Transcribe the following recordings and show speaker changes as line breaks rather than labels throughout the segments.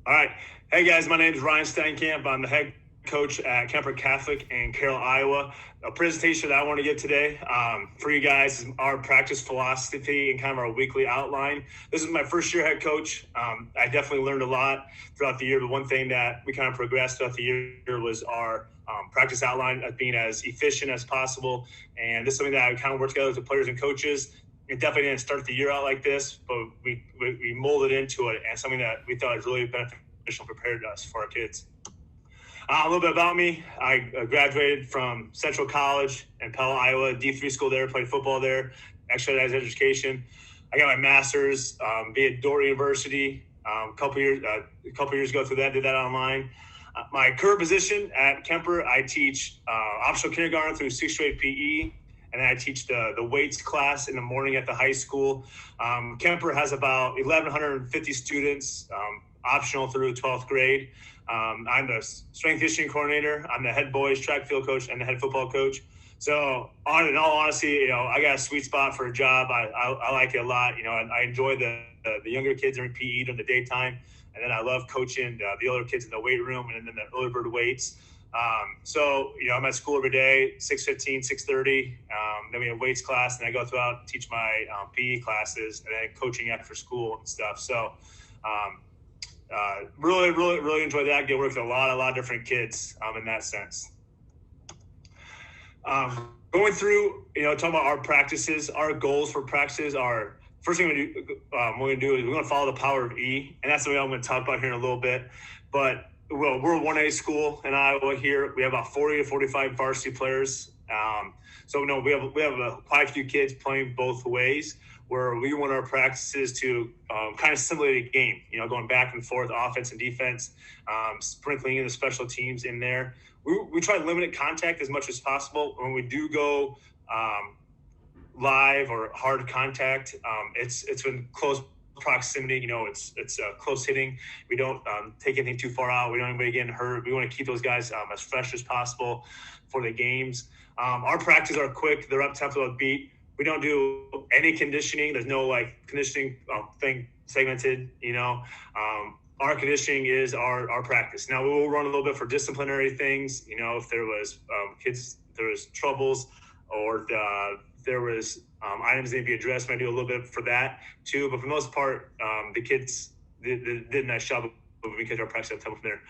All right. Hey, guys, my name is Ryan Steinkamp. I'm the head coach at Kuemper Catholic in Carroll, Iowa. A presentation that I want to give today for you guys is our practice philosophy and kind of our weekly outline. This is my first year head coach. I definitely learned a lot throughout the year, but one thing that we kind of progressed throughout the year was our practice outline of being as efficient as possible. And this is something that I kind of work together with the players and coaches. It definitely didn't start the year out like this, but we molded into it, and something that we thought was really beneficial, prepared us for our kids. A little bit about me. I graduated from Central College in Pella, Iowa, D3 school there, played football there, exercise education. I got my master's via Door University a couple years ago through that, did that online. My current position at Kuemper, I teach optional kindergarten through 6th grade PE. And then I teach the weights class in the morning at the high school. Kuemper has about 1,150 students, optional through 12th grade. I'm the strength conditioning coordinator. I'm the head boys track field coach and the head football coach. So, in all honesty, I got a sweet spot for a job. I like it a lot. I enjoy the younger kids in PE during the daytime, and then I love coaching the older kids in the weight room and then the early bird weights. I'm at school every day, 6:15, 6:30. Then we have weights class, and I go throughout and teach my PE classes, and then coaching after school and stuff. So, really enjoy that. Get work with a lot of different kids in that sense. Going through, talking about our practices, our goals for practices are, first thing we're going to do is we're going to follow the power of E, and that's what I'm going to talk about here in a little bit. But we're a 1A school in Iowa here. We have about 40 to 45 varsity players. We have quite a few kids playing both ways, where we want our practices to kind of simulate a game, going back and forth, offense and defense, sprinkling in the special teams in there. We try to limit contact as much as possible. When we do go live or hard contact, it's in close proximity. It's close hitting. We don't take anything too far out. We don't want anybody getting hurt. We want to keep those guys as fresh as possible for the games. Our practices are quick. They're up tempo beat. We don't do any conditioning. There's no conditioning thing segmented. Our conditioning is our practice. Now we will run a little bit for disciplinary things. If there was there was troubles, or there was items that need to be addressed, might do a little bit for that too. But for the most part, the kids did a nice job of we catch our practice up tempo from there.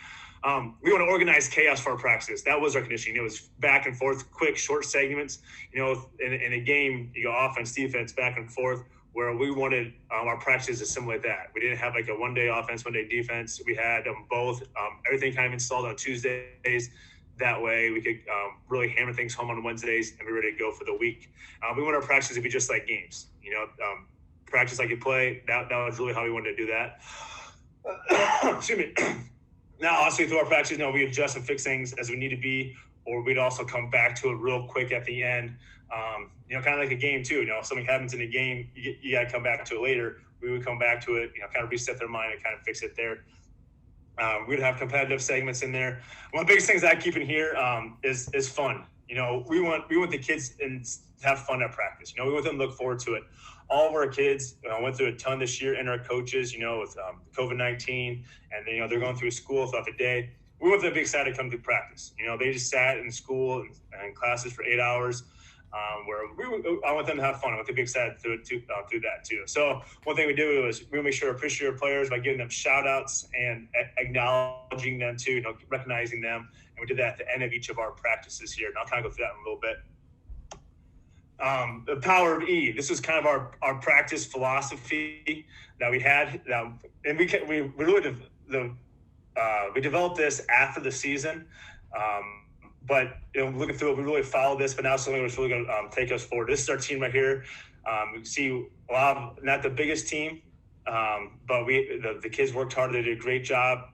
We want to organize chaos for our practice. That was our conditioning. It was back and forth, quick, short segments. In a game, you go offense, defense, back and forth, where we wanted our practices to simulate that. We didn't have a one-day offense, one-day defense. We had them both. Everything kind of installed on Tuesdays. That way we could really hammer things home on Wednesdays and be ready to go for the week. We want our practices to be just like games. Practice like you play. That was really how we wanted to do that. Excuse me. Now, obviously, through our practices, we adjust and fix things as we need to be, or we'd also come back to it real quick at the end. Kind of like a game too. If something happens in a game, you got to come back to it later. We would come back to it, kind of reset their mind and kind of fix it there. We'd have competitive segments in there. One of the biggest things that I keep in here is fun. We want the kids to have fun at practice. We want them to look forward to it. All of our kids went through a ton this year, and our coaches, with COVID-19, and they're going through school throughout the day. We want them to be excited to come to practice. They just sat in school and classes for 8 hours. I want them to have fun. I want them to be excited through that too. So one thing we do is we make sure to appreciate our players by giving them shout outs and acknowledging them too, recognizing them. And we did that at the end of each of our practices here. And I'll kind of go through that in a little bit. The power of E. This is kind of our practice philosophy that we had. And we developed this after the season. But looking through it, we really followed this, but now something that's really going to take us forward. This is our team right here. We see a lot of, not the biggest team, but the kids worked hard. They did a great job.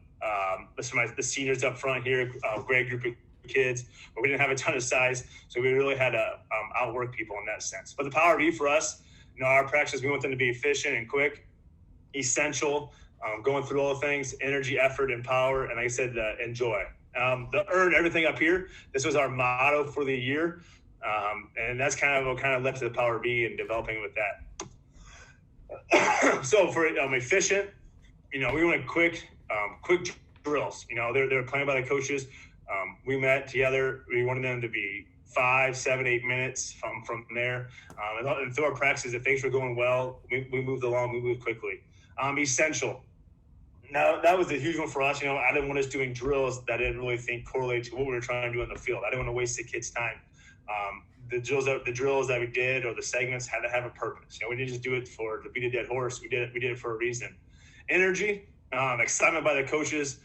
This is the seniors up front here, great group of kids, but we didn't have a ton of size, so we really had to outwork people in that sense. But the power of E for us, our practice, we want them to be efficient and quick, essential, going through all the things, energy, effort, and power, and like I said, enjoy. The earn everything up here, this was our motto for the year, and that's kind of what led to the power of E and developing with that. So for efficient, we want a quick, quick drills. They're planned by the coaches. We met together. We wanted them to be 5, 7, 8 minutes from there. And through our practices, if things were going well, we moved along. We moved quickly. Essential. Now, that was a huge one for us. I didn't want us doing drills that I didn't really think correlated to what we were trying to do in the field. I didn't want to waste the kids' time. The drills that we did or the segments had to have a purpose. We didn't just do it to beat a dead horse. We did it for a reason. Energy, excitement by the coaches,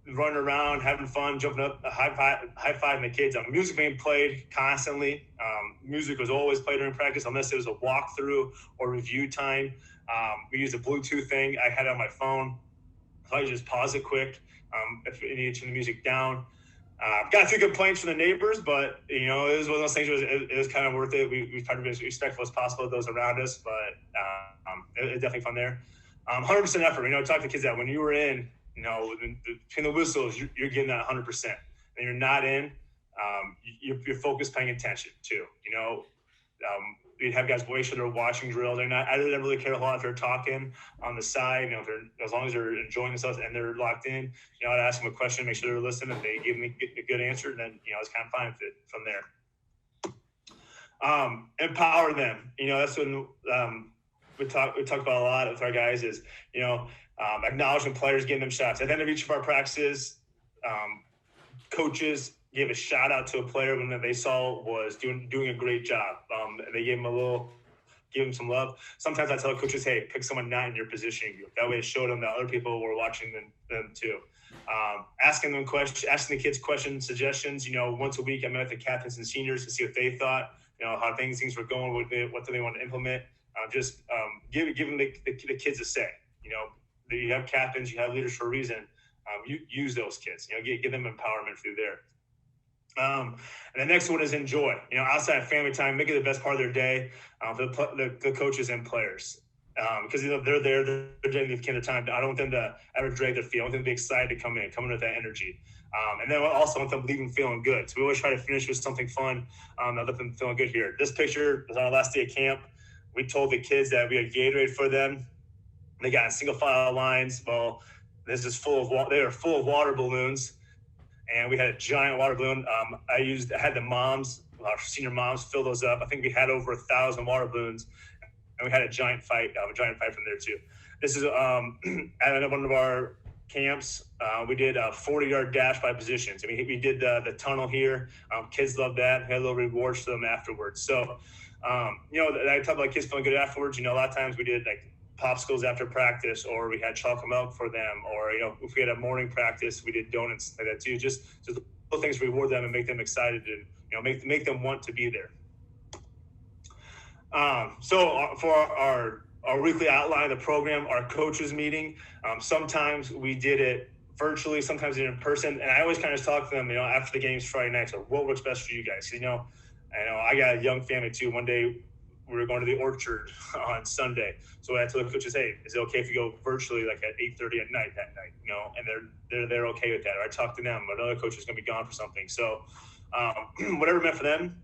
running around, having fun, jumping up, high-fiving the kids. Music being played constantly. Music was always played during practice unless it was a walkthrough or review time. We used a Bluetooth thing I had on my phone. So I just pause it quick if you need to turn the music down. Got a few complaints from the neighbors, but, it was one of those things. It was kind of worth it. We tried to be as respectful as possible of those around us, but it was definitely fun there. 100% effort. Talk to the kids that when you were in, between the whistles, you're getting that 100%. And you're not in, you're focused, paying attention too. We'd have guys make sure they're watching drills. I didn't really care a lot if they're talking on the side. As long as they're enjoying themselves and they're locked in. I'd ask them a question, make sure they're listening. If they give me a good answer, then I was kind of fine with it from there. Empower them. That's when we talk about a lot with our guys is acknowledging players, getting them shots. At the end of each of our practices, coaches gave a shout out to a player when they saw was doing a great job. They gave him some love. Sometimes I tell coaches, hey, pick someone not in your position group. That way it showed them that other people were watching them too. Asking the kids questions, suggestions. Once a week I met with the captains and seniors to see what they thought, how things were going, what do they want to implement. Giving the kids a say. You have captains, you have leaders for a reason. You use those kids. Give them empowerment through there. And the next one is enjoy. Outside of family time, make it the best part of their day for the coaches and players. Because they're there, they're doing the kind of time. I don't want them to ever drag their feet. I want them to be excited to come in with that energy. And then I also want them leaving feeling good. So we always try to finish with something fun that let them feeling good here. This picture was on our last day of camp. We told the kids that we had Gatorade for them. They got in single file lines. Well, this is they are full of water balloons. And we had a giant water balloon. I had the moms, our senior moms, fill those up. I think we had over 1,000 water balloons, and we had a giant fight from there too. This is at one of our camps. We did a 40-yard dash by positions. We did the tunnel here. Kids loved that. We had a little rewards for them afterwards. So, I talk about kids feeling good afterwards. A lot of times we did like popsicles after practice, or we had chocolate milk for them, or if we had a morning practice, we did donuts like that too. Just little things to reward them and make them excited and make them want to be there. So for our weekly outline of the program, our coaches meeting, sometimes we did it virtually, sometimes in person, and I always kind of talk to them after the games Friday night, so what works best for you guys? I got a young family too. One day we were going to the orchard on Sunday. So I told the coaches, hey, is it okay if you go virtually like at 8:30 at night that night? And they're okay with that. Or I talked to them, but another coach is going to be gone for something. So whatever meant for them,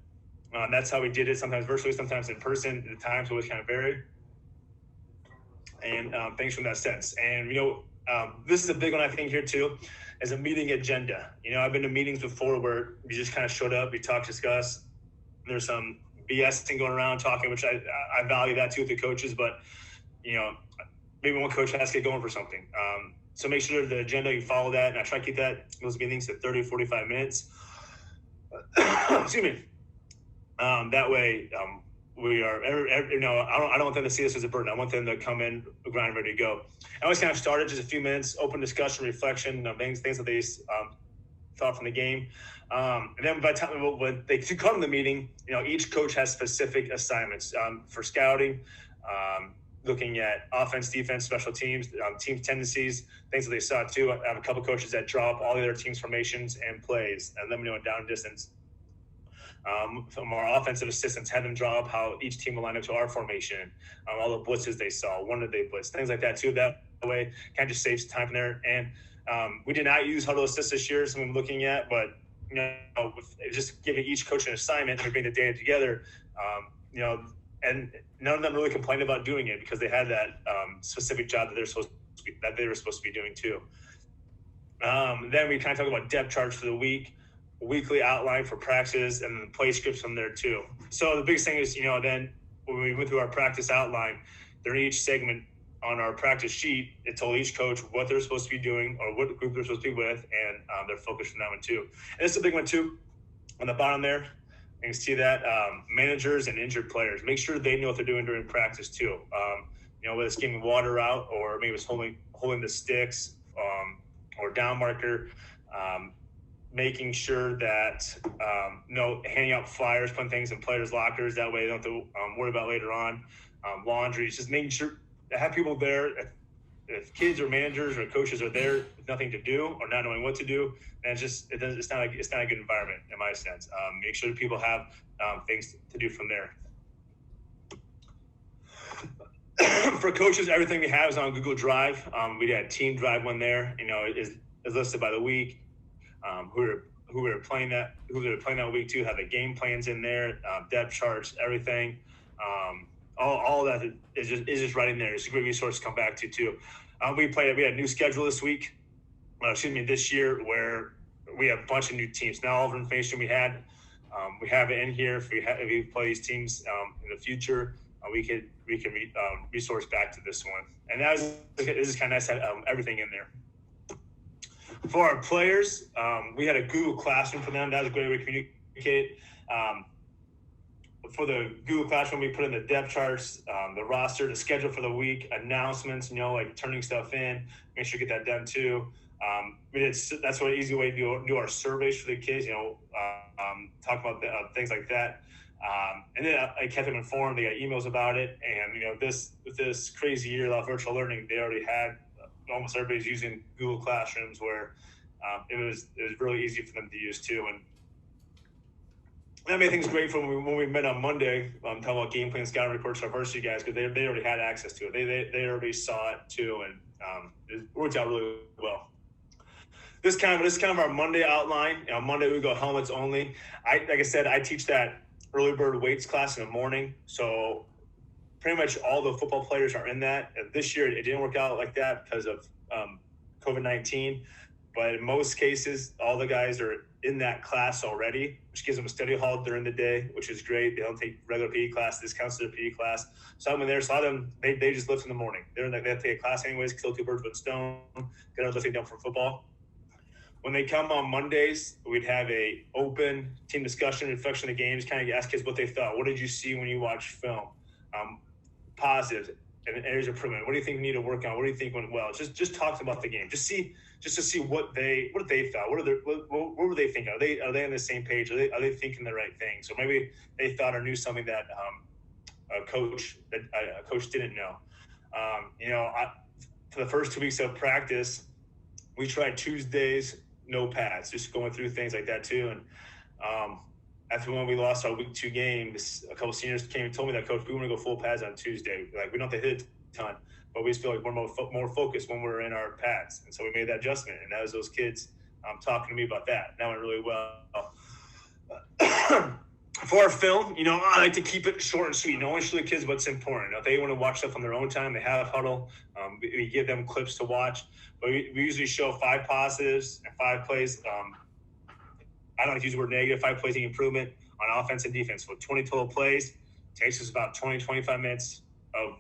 that's how we did it. Sometimes virtually, sometimes in person. The times always kind of varied. And things from that sense. And, this is a big one I think here too, is a meeting agenda. I've been to meetings before where we just kind of showed up, we talked, discussed. There's some BS thing going around talking, which I value that too with the coaches, but maybe one coach has to get going for something. So make sure the agenda, you follow that, and I try to keep those meetings at 30, 45 minutes. Excuse me. That way, we are, I don't want them to see this as a burden. I want them to come in, grind, ready to go. I always kind of started just a few minutes, open discussion, reflection, things that they thought from the game. And then by the time when they come to the meeting, each coach has specific assignments for scouting, looking at offense, defense, special teams, team tendencies, things that they saw too. I have a couple coaches that draw up all the other team's formations and plays and let me know in down distance. Some of our offensive assistants had them draw up how each team will line up to our formation, all the blitzes they saw, when did they blitz, things like that too. That way kind of just saves time from there. And we did not use huddle assist this year, something I'm looking at, but just giving each coach an assignment and bring the data together, and none of them really complained about doing it because they had that specific job that they're supposed to be doing too. Then we kind of talk about depth charts for the week, weekly outline for practices, and then play scripts from there too. So the biggest thing is, then when we went through our practice outline, during each segment on our practice sheet, it told each coach what they're supposed to be doing or what group they're supposed to be with, and their focus from that one too. And it's a big one too. On the bottom there, you can see that managers and injured players, make sure they know what they're doing during practice too. Whether it's giving water out or maybe it's holding the sticks or down marker, making sure that handing out flyers, putting things in players' lockers. That way they don't have to worry about later on. Laundry, it's just making sure to have people there. If kids or managers or coaches are there with nothing to do or not knowing what to do, and it's not a good environment in my sense. Make sure that people have things to do from there. For coaches, everything we have is on Google Drive. We had Team Drive one there. Is listed by the week. Who we were playing that week too. Have the game plans in there, depth charts, everything. All of that is just right in there. It's a great resource to come back to too. We had a new schedule this year, where we have a bunch of new teams. Now all of the information we have it in here. If we play these teams in the future, we can resource back to this one. And this is kind of nice to have everything in there. For our players, we had a Google Classroom for them. That was a great way to communicate. For the Google Classroom, we put in the depth charts, the roster, the schedule for the week, announcements, like turning stuff in. Make sure you get that done too. That's what an easy way to do our surveys for the kids, talk about things like that. And then I kept them informed. They got emails about it. And, this crazy year of virtual learning, they already had almost everybody's using Google Classrooms where it was really easy for them to use too. And that made things great for when we met on Monday, talking about game plan scouting reports to our varsity guys, because they already had access to it. They already saw it too, and it worked out really well. This kind of our Monday outline. On Monday we go helmets only. Like I said, I teach that early bird weights class in the morning, so pretty much all the football players are in that. And this year it didn't work out like that because of COVID-19, but in most cases all the guys are in that class already, which gives them a study hall during the day, which is great. They don't take regular PE class. This counts as their PE class. So I'm in there. So a lot of them, they just lift in the morning. They have to take a class anyways, kill two birds with a stone, get our lifting done for football. When they come on Mondays, we'd have a open team discussion, reflection of the games, kind of ask kids what they thought. What did you see when you watched film? Positives and areas of improvement. What do you think we need to work on? What do you think went well? Just talk about the game. Just to see what they thought. What were they thinking? Are they on the same page? Are they thinking the right thing? So maybe they thought or knew something that a coach didn't know. For the first 2 weeks of practice, we tried Tuesdays, no pads, just going through things like that too. And after when we lost our week 2 game, a couple seniors came and told me that, Coach, we want to go full pads on Tuesday. Like, we don't have to hit a ton, but we just feel like we're more focused when we're in our pads. And so we made that adjustment. And that was those kids talking to me about that. That went really well. For our film, I like to keep it short and sweet. Only show the kids what's important. If they want to watch stuff on their own time, they have huddle. We give them clips to watch. But we usually show 5 positives and 5 plays. I don't like to use the word negative, 5 plays of improvement on offense and defense. So 20 total plays takes us about 20-25 minutes of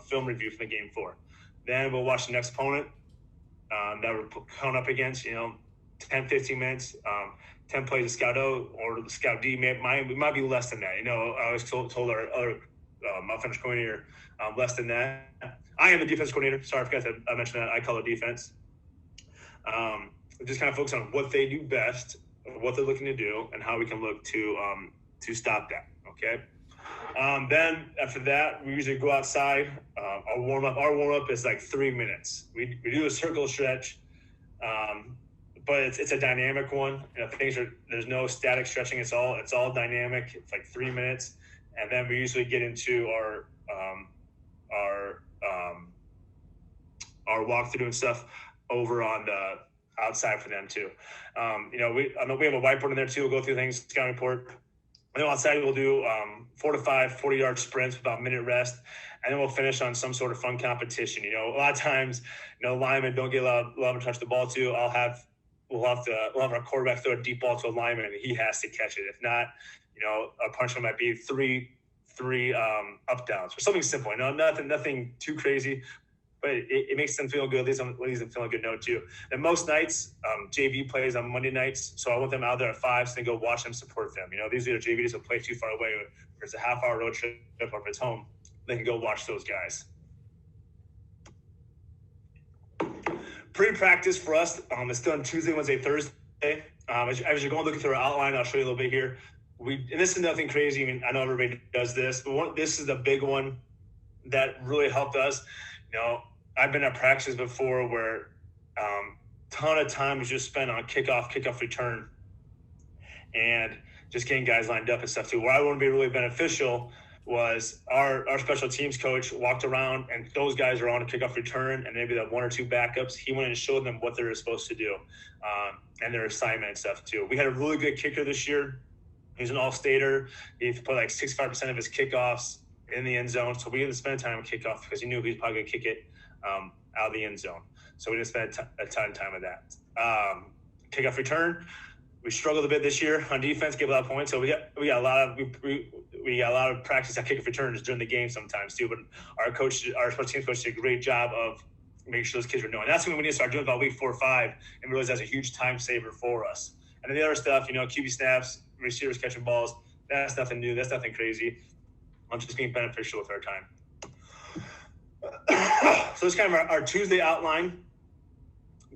film review from the game 4. Then we'll watch the next opponent that we're coming up against, 10-15 minutes, 10 plays of Scout O or the Scout D. It might be less than that. I was told our other offensive coordinator less than that. I am the defense coordinator. Sorry, I forgot to mention that. I call it defense. Just kind of focus on what they do best, what they're looking to do, and how we can look to stop that. Okay. Then after that, we usually go outside. Our warm up is like 3 minutes. We do a circle stretch, but it's a dynamic one. There's no static stretching. It's all dynamic. It's like 3 minutes, and then we usually get into our walkthrough and stuff over on the outside for them too. I know we have a whiteboard in there too. We'll go through things, scouting report. And then outside we'll do 4 to 5 40-yard sprints with about a minute rest, and then we'll finish on some sort of fun competition. A lot of times, linemen don't get allowed to touch the ball too. We'll have our quarterback throw a deep ball to a lineman, and he has to catch it. If not, a punishment might be three up downs or something simple. Nothing too crazy, but it makes them feel good. Leaves them feeling a good note too. And most nights, JV plays on Monday nights, so I want them out there at 5 so they can go watch them, support them. These are JVs who play too far away, or it's a half-hour road trip, or if it's home, they can go watch those guys. Pre-practice for us is done Tuesday, Wednesday, Thursday. As you're going looking through our outline, I'll show you a little bit here. And this is nothing crazy. I know everybody does this, but this is the big one that really helped us. I've been at practices before where ton of time was just spent on kickoff return, and just getting guys lined up and stuff too. Where I want to be really beneficial was our special teams coach walked around, and those guys are on a kickoff return, and maybe the 1 or 2 backups. He went and showed them what they were supposed to do, and their assignment and stuff too. We had a really good kicker this year. He's an all-stater. He put like 65% of his kickoffs in the end zone. So we didn't spend time on kickoff because he knew he was probably going to kick it out of the end zone. So we didn't spend a ton of time with that. Kickoff return, we struggled a bit this year on defense, gave a lot of points. So we got a lot of practice at kickoff returns during the game sometimes too. But our special teams coach did a great job of making sure those kids were knowing. That's when we need to start doing about week 4 or 5 and realize that's a huge time saver for us. And then the other stuff, QB snaps, receivers catching balls, that's nothing new. That's nothing crazy. I'm just being beneficial with our time. So it's kind of our Tuesday outline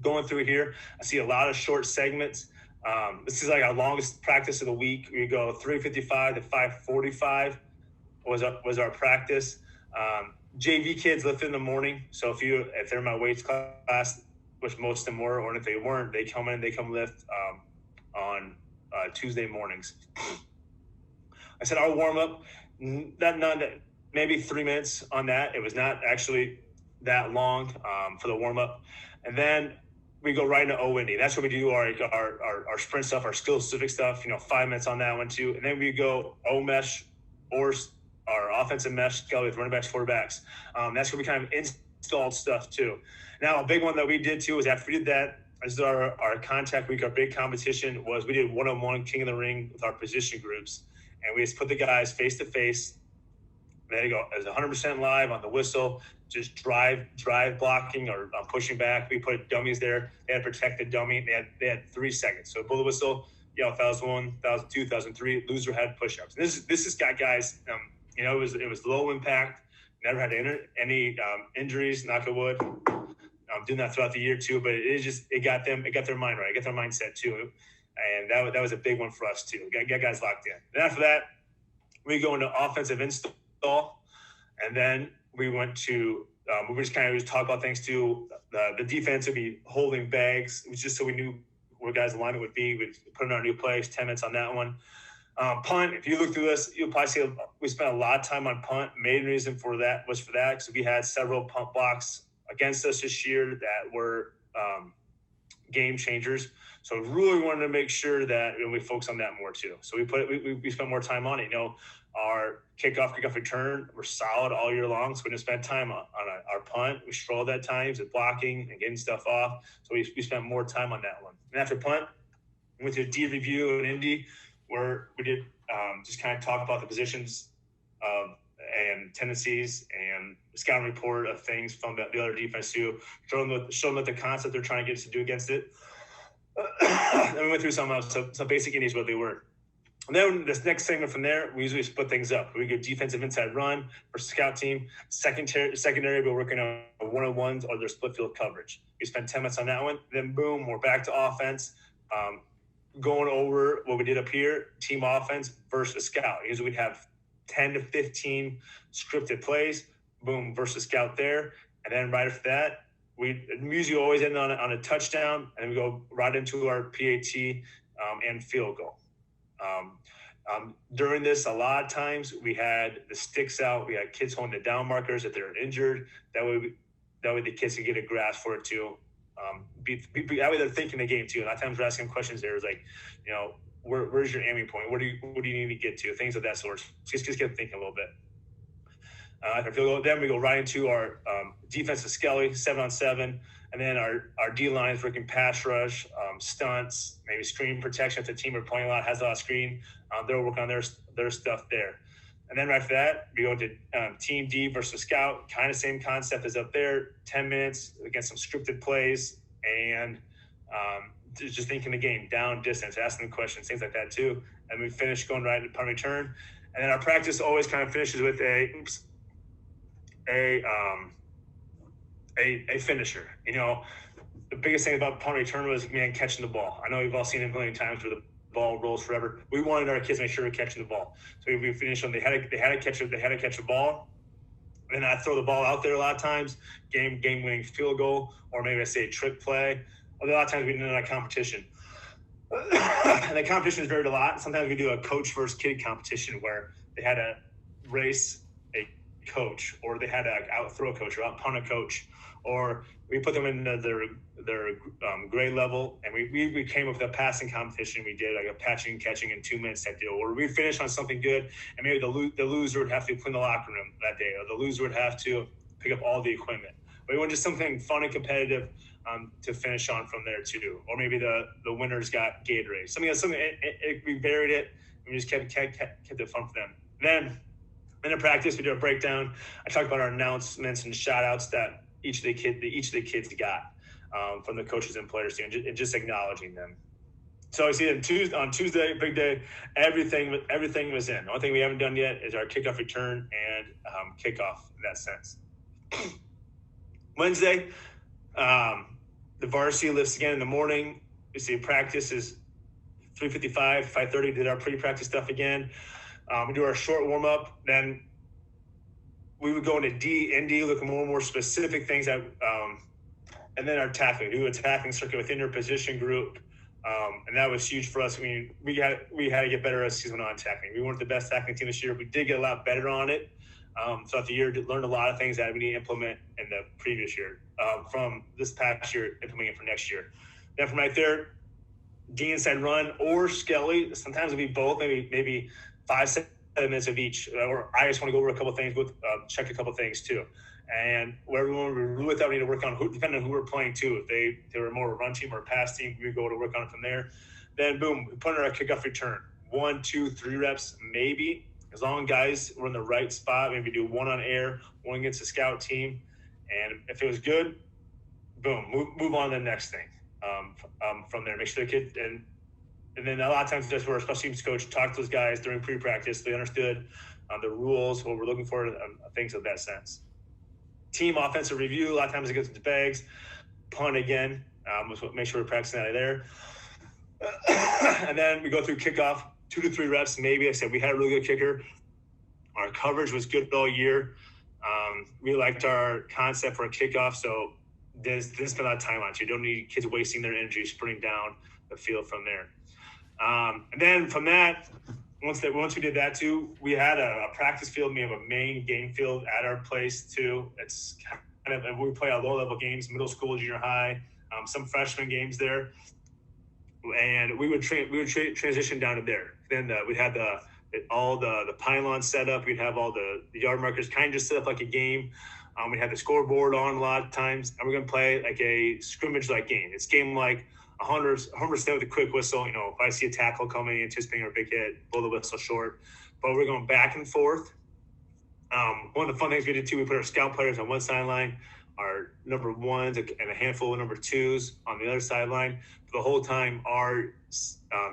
going through here. I see a lot of short segments. This is like our longest practice of the week. We go 3:55 to 5:45 was our practice. JV kids lift in the morning. So if they're in my weights class, which most of them were, or if they weren't, they come lift on Tuesday mornings. I said our warm up, maybe 3 minutes on that. It was not actually that long for the warm up, and then we go right into O-Indy. That's where we do our sprint stuff, our skill specific stuff. 5 minutes on that one too, and then we go O-mesh or our offensive mesh together with running backs, quarterbacks. That's where we kind of installed stuff too. Now a big one that we did too is after we did that. This is our contact week. Our big competition was we did 1-on-1 King of the Ring with our position groups, and we just put the guys face to face. There you go. It was 100% live on the whistle, just drive blocking or pushing back. We put dummies there. They had to protect the dummy. They had 3 seconds. So blow the whistle, 1,001, 1,002, 1,003, loser head push-ups. This has got guys. It was low impact. Never had any injuries. Knock on wood. Doing that throughout the year too, but it got their mind right, it got their mindset too, and that was a big one for us too. Got guys locked in. And after that, we go into offensive install, and then we went to we just kind of talk about things too. The defense would be holding bags, just so we knew where guys' alignment would be. We'd put in our new plays, 10 minutes on that one. Punt, if you look through this, you'll probably see we spent a lot of time on punt. Main reason for that was because we had several punt blocks against us this year that were game changers. So really wanted to make sure that we focus on that more too. So we spent more time on it. Our kickoff return were solid all year long. So we didn't spend time on our punt. We strolled at times at blocking and getting stuff off. So we spent more time on that one. And after punt, we went to a D review in Indy where we did just kind of talk about the positions and tendencies and scouting report of things from the other defense too. Show them what the concept they're trying to get us to do against it. Then we went through some basic Indies, what they were. And then this next segment from there, we usually split things up. We get defensive inside run for scout team. Secondary, we're working on 1-on-1s or their split field coverage. We spend 10 minutes on that one. Then boom, we're back to offense. Going over what we did up here, team offense versus scout. Usually we'd have 10 to 15 scripted plays, boom, versus scout there. And then right after that, we usually always end on a touchdown, and we go right into our PAT and field goal. During this, a lot of times we had the sticks out. We had kids holding the down markers if they're injured. That way the kids can get a grasp for it too. That way they're thinking the game too. A lot of times we're asking questions there. It's like, where's your aiming point? What do you need to get to? Things of that sort. Just get thinking a little bit. After field goal, then we go right into our defensive skelly, 7-on-7, and then our D line is working pass rush, stunts, maybe screen protection if the team we're playing a lot has a lot of screen. They'll work on their stuff there. And then right after that, we go into team D versus scout, kind of same concept as up there, 10 minutes against some scripted plays and just thinking the game, down, distance, asking questions, things like that too. And we finish going right into punt return. And then our practice always kind of finishes with a finisher. You know, the biggest thing about punt return was, man, catching the ball. I know you've all seen it a million times where the ball rolls forever. We wanted our kids to make sure we're catching the ball. So we finished them. They had to catch a ball. And then I throw the ball out there a lot of times, game winning field goal, or maybe I say a trick play. A lot of times we did a competition. And the competition is varied a lot. Sometimes we do a coach versus kid competition where they had to race a coach, or they had to out throw a coach or out punt a coach, or we put them in their grade level, and we came up with a passing competition. We did like a patching and catching in 2 minutes type deal, where we finished on something good, and maybe the loser would have to clean the locker room that day, or the loser would have to pick up all the equipment. But we want just something fun and competitive to finish on from there too, or maybe the winners got Gatorade. We varied it, and we just kept it fun for them. Then in practice, we do a breakdown. I talked about our announcements and shout outs that each of the kids got from the coaches and players team, and just acknowledging them. So I see on Tuesday, big day, everything was in. The only thing we haven't done yet is our kickoff return and kickoff in that sense. Wednesday, the varsity lifts again in the morning. We see practice is 3:55, 5:30. Did our pre-practice stuff again. We do our short warm up. Then we would go into D and D, looking more specific things that, and then our tackling. We do a tackling circuit within your position group, and that was huge for us. I mean, we had to get better as the season went on tackling. We weren't the best tackling team this year. We did get a lot better on it. Throughout the year, learned a lot of things that we need to implement in the previous year, from this past year, implementing it for next year. Then from right there, D inside run or skelly. Sometimes it'll be both, maybe 5-7 minutes of each. Or I just want to go over a couple of things, check a couple of things too. And wherever we're with that, we need to work on depending on who we're playing too. If they were more a run team or a pass team, we go to work on it from there. Then boom, we put in our kickoff return. 1, 2, 3 reps, maybe. As long as guys were in the right spot, maybe do one on air, one against the scout team. And if it was good, boom, move on to the next thing from there. Make sure the kid, and then a lot of times that's where our special teams coach talked to those guys during pre-practice. They understood the rules, what we're looking for, things of that sense. Team offensive review, a lot of times it gets into bags. Punt again, make sure we're practicing out of there. And then we go through kickoff. 2 to 3 reps, maybe. I said we had a really good kicker. Our coverage was good all year. We liked our concept for a kickoff, so didn't spend a lot of time on it. You don't need kids wasting their energy sprinting down the field from there. And then from that, once we did that too, we had a practice field. We have a main game field at our place too. It's kind of, we play our low-level games, middle school, junior high, some freshman games there. And we would transition down to there. Then we'd have all the pylons set up. We'd have all the yard markers kind of just set up like a game. We'd have the scoreboard on a lot of times, and we're going to play like a scrimmage-like game. It's game like 100% with a quick whistle. You know, if I see a tackle coming, anticipating or a big hit, blow the whistle short. But we're going back and forth. One of the fun things we did too, we put our scout players on one sideline, our number ones and a handful of number twos on the other sideline. For the whole time, our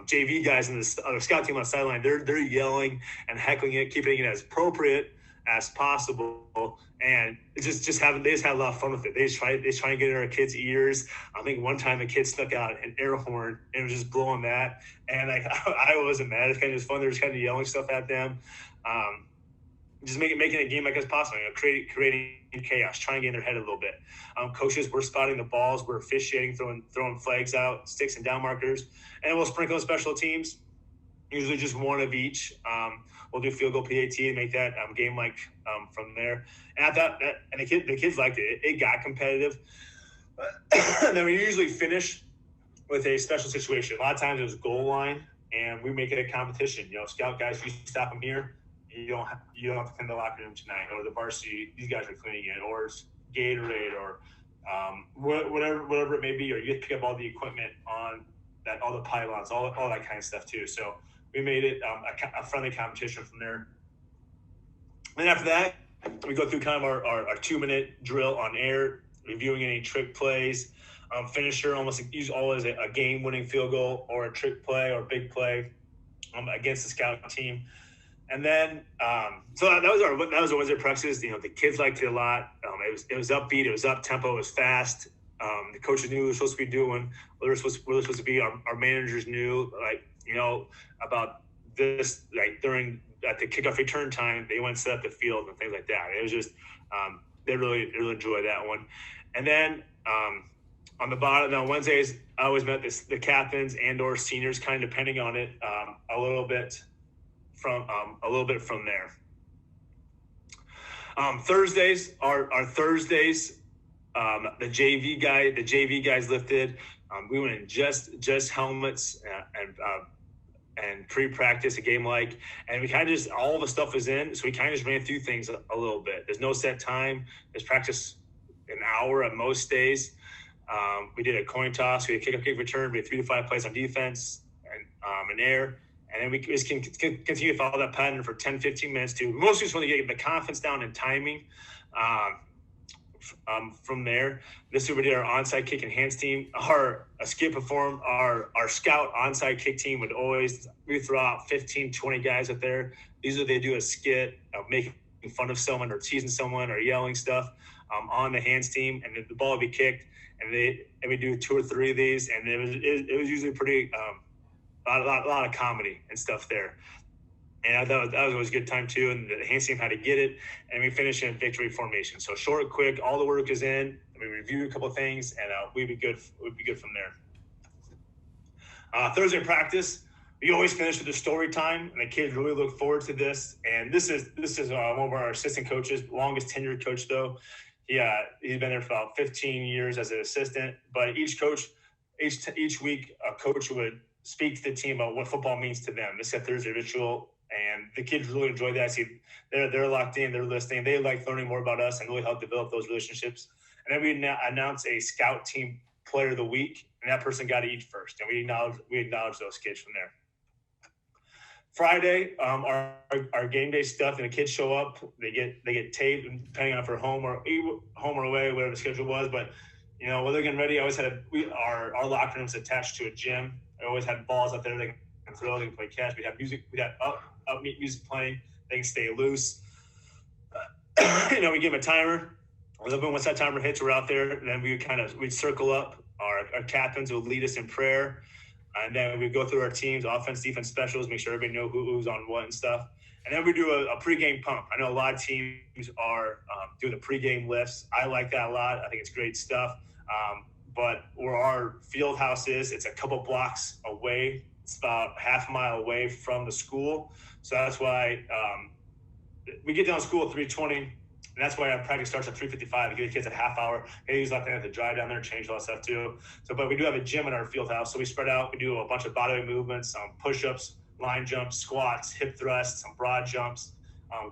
JV guys in the other scout team on the sideline, they're yelling and heckling it, keeping it as appropriate as possible, and they just had a lot of fun with it. They try to get in our kids' ears. I think one time the kid stuck out an air horn and was just blowing that, and I wasn't mad. It's kind of just fun. They're just kind of yelling stuff at them. Just making a game like as possible, creating chaos, trying to get in their head a little bit. Coaches, we're spotting the balls, we're officiating, throwing flags out, sticks and down markers, and we'll sprinkle in special teams, usually just one of each. We'll do field goal PAT and make that game like from there. And I thought that, and the kids liked it. It got competitive. And then we usually finish with a special situation. A lot of times it was goal line. and we make it a competition. Scout guys, you stop them here, you don't have to clean the locker room tonight, or the varsity, these guys are cleaning it, or it's Gatorade, or whatever it may be, or you get to pick up all the equipment on that, all the pylons, all that kind of stuff too. So we made it a friendly competition from there. Then after that, we go through kind of our 2-minute drill on air, reviewing any trick plays, finisher, almost use always a game-winning field goal or a trick play or big play against the scout team. And then, so that was our Wednesday practice. The kids liked it a lot. It was upbeat, it was up tempo, it was fast. The coaches knew what we were supposed to be doing, what they were supposed to be. Our managers knew, about this, during at the kickoff return time, they went and set up the field and things like that. It was just they really enjoyed that one. And then on the bottom, on Wednesdays, I always met the captains and or seniors, kind of depending on it, a little bit from there. Thursdays are Thursdays. The JV guys lifted. We went in just helmets and pre-practice, a game and we kind of just, all the stuff was in, so we kind of just ran through things a little bit. There's no set time. There's practice an hour at most days. We did a coin toss. We had kick return. We had 3 to 5 plays on defense and in air. And then we just can continue to follow that pattern for 10, 15 minutes too. Mostly just want to get the confidence down and timing. From there, this is what we did our onside kick and hands team. Our skip perform, our scout onside kick team would always, we throw out 15, 20 guys up there. These are, they do a skit of making fun of someone or teasing someone or yelling stuff on the hands team, and the ball would be kicked, and we do 2 or 3 of these, and it was usually pretty a lot of comedy and stuff there. And I thought that was always a good time too. And the hands team had to get it, and we finished in victory formation. So short, quick, all the work is in. And we review a couple of things, and we'd be good from there. Thursday practice, we always finish with a story time, and the kids really look forward to this. And this is one of our assistant coaches, longest tenured coach though. He's been there for about 15 years as an assistant. But each week, a coach would speak to the team about what football means to them. This is a Thursday ritual. And the kids really enjoy that. See, they're locked in, they're listening. They like learning more about us and really help develop those relationships. And then we announce a scout team player of the week, and that person got to eat first. And we acknowledge those kids from there. Friday, our game day stuff, and the kids show up. They get taped, depending on if we're home or away, whatever the schedule was. But while they're getting ready, I always had our locker room's attached to a gym. I always had balls out there. They can throw, they can play catch. We have music. We have upbeat music playing. They can stay loose. We give them a timer. Once that timer hits, we're out there. And then we'd circle up. Our captains will lead us in prayer. And then we go through our teams, offense, defense, specials, make sure everybody knows who's on what and stuff. And then we do a pregame pump. I know a lot of teams are doing the pregame lifts. I like that a lot. I think it's great stuff. But where our field house is, it's a couple blocks away. It's about half a mile away from the school. So that's why we get down to school at 3:20, and that's why our practice starts at 3:55. We give the kids a half hour. They usually have to drive down there and change all that stuff too. So, but we do have a gym in our field house. So we spread out. We do a bunch of bodyweight movements, push-ups, line jumps, squats, hip thrusts, some broad jumps.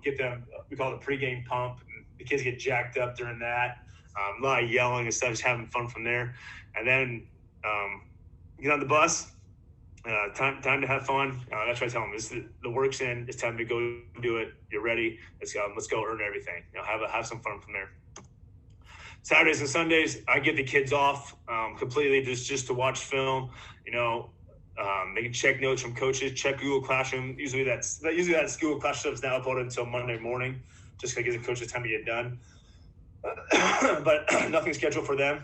Get them, we call it a pregame pump. And the kids get jacked up during that. A lot of yelling and stuff, just having fun from there. And then get on the bus. Time to have fun. That's what I tell them. The work's in. It's time to go do it. You're ready. Let's go earn everything. Have some fun from there. Saturdays and Sundays, I get the kids off completely just to watch film. They can check notes from coaches, check Google Classroom. Usually that Google Classroom is now uploaded until Monday morning, just to give the coaches time to get done. But nothing scheduled for them.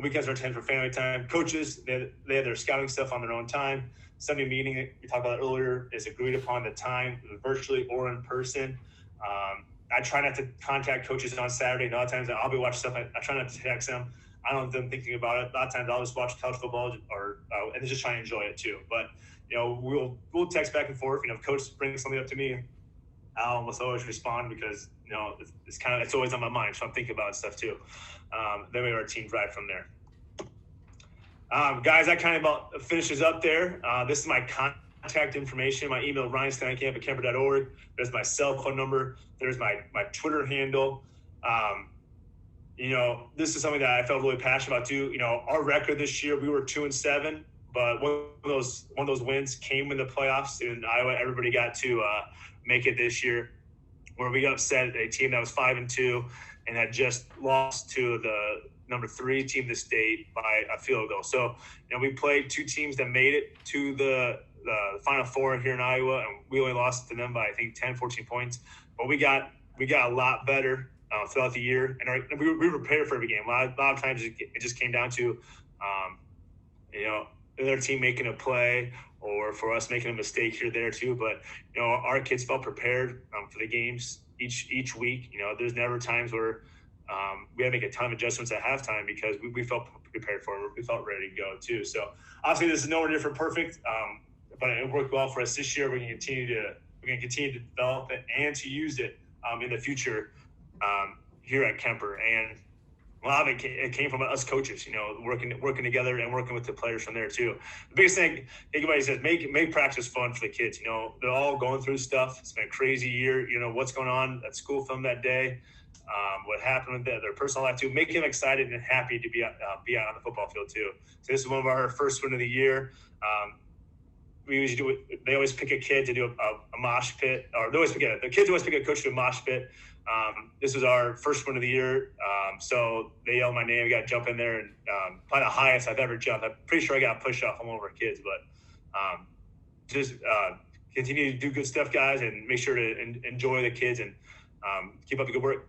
Weekends are 10 for family time. Coaches, they have their scouting stuff on their own time. Sunday meeting, we talked about earlier, is agreed upon the time, virtually or in person. I try not to contact coaches on Saturday. A lot of times I'll be watching stuff. I try not to text them. I don't want them thinking about it. A lot of times I'll just watch college football and just try and enjoy it too. But, we'll text back and forth. If coach brings something up to me, I'll almost always respond because, it's always on my mind. So I'm thinking about stuff too. Then we have our team drive from there. Guys, that kind of about finishes up there. This is my contact information. My email, ryansteinkamp@kuemper.org. There's my cell phone number. There's my Twitter handle. This is something that I felt really passionate about too. Our record this year, we were 2-7, but one of those wins came in the playoffs in Iowa. Everybody got to make it this year, where we upset a team that was 5-2 and had just lost to the number 3 team in the state by a field goal. So, we played 2 teams that made it to the Final Four here in Iowa, and we only lost to them by, I think, 10, 14 points. But we got a lot better throughout the year, and we were prepared for every game. A lot of times it just came down to, their team making a play or for us making a mistake here or there too. But, our kids felt prepared for the games each week. There's never times where we had to make a ton of adjustments at halftime because we felt prepared for it. We felt ready to go too. So obviously this is nowhere near perfect, but it worked well for us this year. We're going to continue to develop it and to use it in the future here at Kuemper. And a lot of it came from us coaches, working together and working with the players from there too. The biggest thing, everybody says, make practice fun for the kids. They're all going through stuff. It's been a crazy year. What's going on at school from that day, what happened with their personal life too. Make them excited and happy to be out on the football field too. So this is one of our first win of the year. We usually do it. They always pick a kid to do a mosh pit, or the kids always pick a coach to do a mosh pit. This was our first one of the year. So they yelled my name. We got to jump in there, and probably the highest I've ever jumped. I'm pretty sure I got pushed off all over kids, but just continue to do good stuff, guys, and make sure to enjoy the kids and keep up the good work.